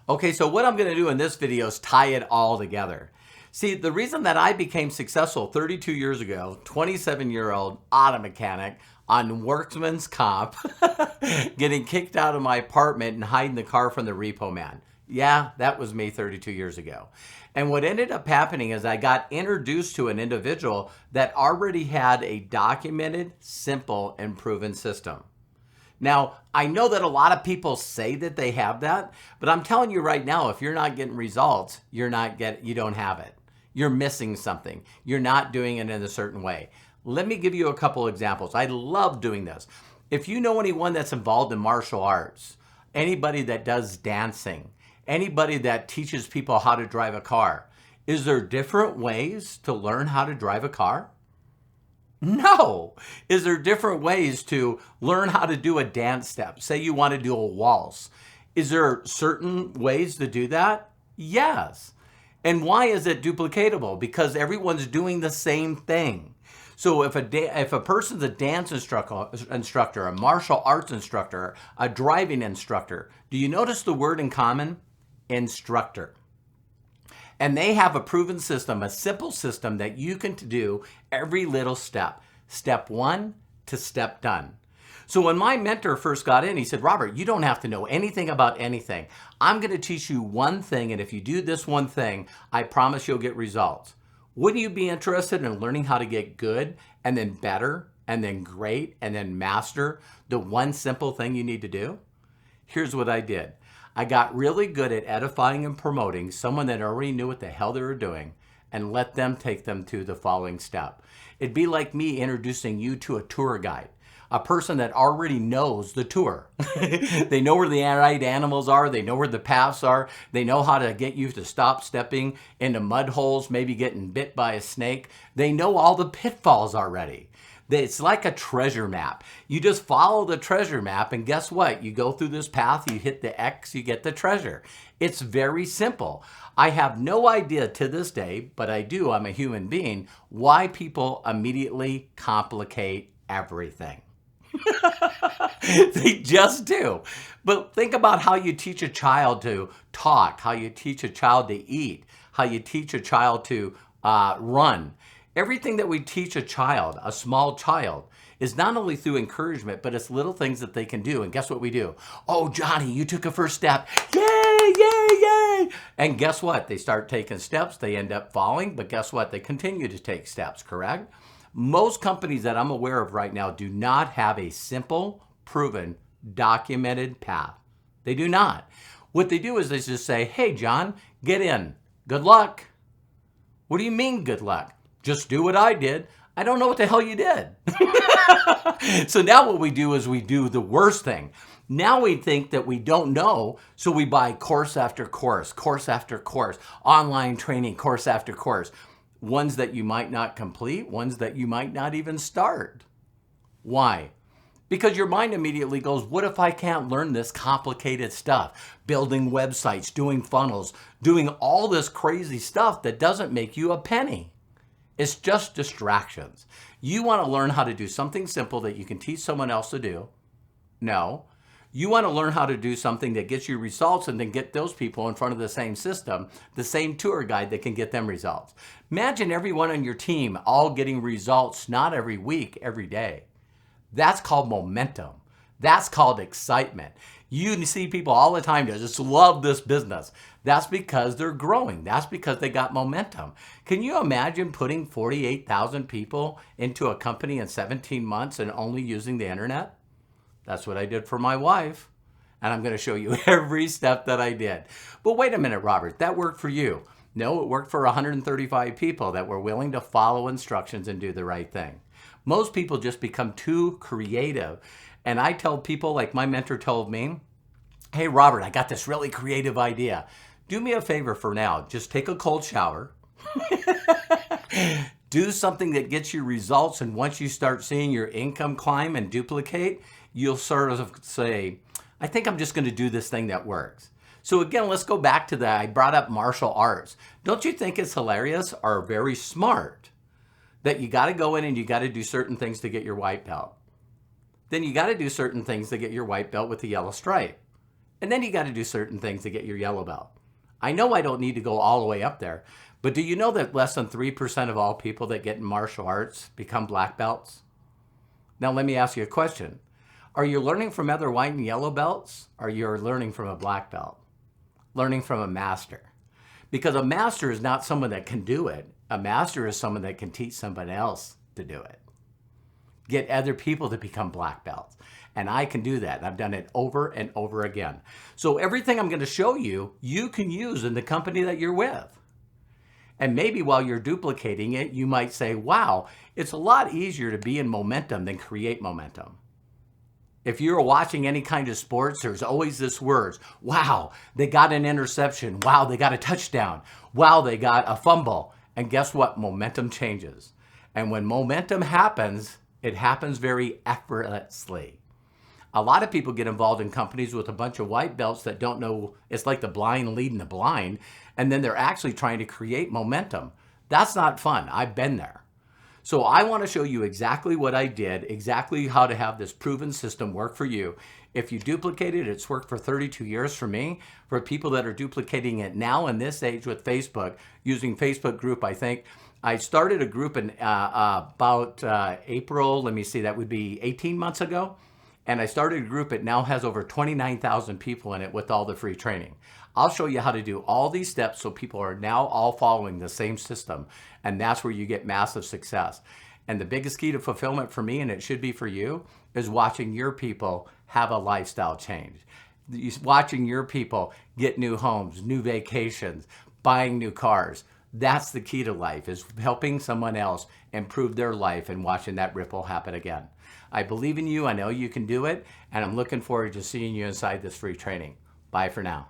Okay, so what I'm going to do in this video is tie it all together. See, the reason that I became successful 32 years ago, 27-year-old auto mechanic on workman's comp, getting kicked out of my apartment and hiding the car from the repo man. Yeah, that was me 32 years ago. And what ended up happening is I got introduced to an individual that already had a documented, simple, and proven system. Now, I know that a lot of people say that they have that, but I'm telling you right now, if you're not getting results, you don't have it. You're missing something. You're not doing it in a certain way. Let me give you a couple examples. I love doing this. If you know anyone that's involved in martial arts, anybody that does dancing, anybody that teaches people how to drive a car, is there different ways to learn how to drive a car? No. Is there different ways to learn how to do a dance step? Say you want to do a waltz. Is there certain ways to do that? Yes. And why is it duplicatable? Because everyone's doing the same thing. So if a person's a dance instructor, a martial arts instructor, a driving instructor, do you notice the word in common? Instructor. And they have a proven system, a simple system that you can do every little step. Step one to step done. So when my mentor first got in, he said, Robert, you don't have to know anything about anything. I'm going to teach you one thing, and if you do this one thing, I promise you'll get results. Wouldn't you be interested in learning how to get good, and then better, and then great, and then master the one simple thing you need to do? Here's what I did. I got really good at edifying and promoting someone that already knew what the hell they were doing and let them take them to the following step. It'd be like me introducing you to a tour guide, a person that already knows the tour. They know where the right animals are. They know where the paths are. They know how to get you to stop stepping into mud holes, maybe getting bit by a snake. They know all the pitfalls already. It's like a treasure map. You just follow the treasure map, and guess what? You go through this path, you hit the X, you get the treasure. It's very simple. I have no idea to this day, but I do, I'm a human being, why people immediately complicate everything. They just do. But think about how you teach a child to talk, how you teach a child to eat, how you teach a child to run. Everything that we teach a child, a small child, is not only through encouragement, but it's little things that they can do. And guess what we do? Oh, Johnny, you took a first step. Yay, yay, yay. And guess what? They start taking steps. They end up falling. But guess what? They continue to take steps, correct? Most companies that I'm aware of right now do not have a simple, proven, documented path. They do not. What they do is they just say, hey, John, get in. Good luck. What do you mean, good luck? Just do what I did. I don't know what the hell you did. So now what we do is we do the worst thing. Now we think that we don't know, so we buy course after course, course after course, online training, course after course. Ones that you might not complete, ones that you might not even start. Why? Because your mind immediately goes, what if I can't learn this complicated stuff? Building websites, doing funnels, doing all this crazy stuff that doesn't make you a penny. It's just distractions. You want to learn how to do something simple that you can teach someone else to do? No. You want to learn how to do something that gets you results and then get those people in front of the same system, the same tour guide that can get them results. Imagine everyone on your team all getting results, not every week, every day. That's called momentum. That's called excitement. You see people all the time that just love this business. That's because they're growing. That's because they got momentum. Can you imagine putting 48,000 people into a company in 17 months and only using the internet? That's what I did for my wife. And I'm going to show you every step that I did. But wait a minute, Robert, that worked for you. No, it worked for 135 people that were willing to follow instructions and do the right thing. Most people just become too creative. And I tell people, like my mentor told me, hey, Robert, I got this really creative idea. Do me a favor for now. Just take a cold shower. Do something that gets you results. And once you start seeing your income climb and duplicate, you'll sort of say, I think I'm just going to do this thing that works. So again, let's go back to that. I brought up martial arts. Don't you think it's hilarious or very smart that you got to go in and you got to do certain things to get your white belt? Then you got to do certain things to get your white belt with the yellow stripe. And then you got to do certain things to get your yellow belt. I know I don't need to go all the way up there, but do you know that less than 3% of all people that get in martial arts become black belts? Now let me ask you a question. Are you learning from other white and yellow belts, or you're learning from a black belt? Learning from a master. Because a master is not someone that can do it. A master is someone that can teach somebody else to do it. Get other people to become black belts. And I can do that. I've done it over and over again. So everything I'm going to show you, you can use in the company that you're with. And maybe while you're duplicating it, you might say, wow, it's a lot easier to be in momentum than create momentum. If you're watching any kind of sports, there's always this words, wow, they got an interception. Wow, they got a touchdown. Wow, they got a fumble. And guess what? Momentum changes. And when momentum happens, it happens very effortlessly. A lot of people get involved in companies with a bunch of white belts that don't know. It's like the blind leading the blind, and then they're actually trying to create momentum. That's not fun. I've been there. So I want to show you exactly what I did, exactly how to have this proven system work for you. If you duplicate it, it's worked for 32 years for me. For people that are duplicating it now in this age with Facebook, using Facebook group, I think, I started a group in about April, let me see, that would be 18 months ago. And I started a group, it now has over 29,000 people in it with all the free training. I'll show you how to do all these steps so people are now all following the same system. And that's where you get massive success. And the biggest key to fulfillment for me, and it should be for you, is watching your people have a lifestyle change. Watching your people get new homes, new vacations, buying new cars. That's the key to life, is helping someone else improve their life and watching that ripple happen again. I believe in you. I know you can do it. And I'm looking forward to seeing you inside this free training. Bye for now.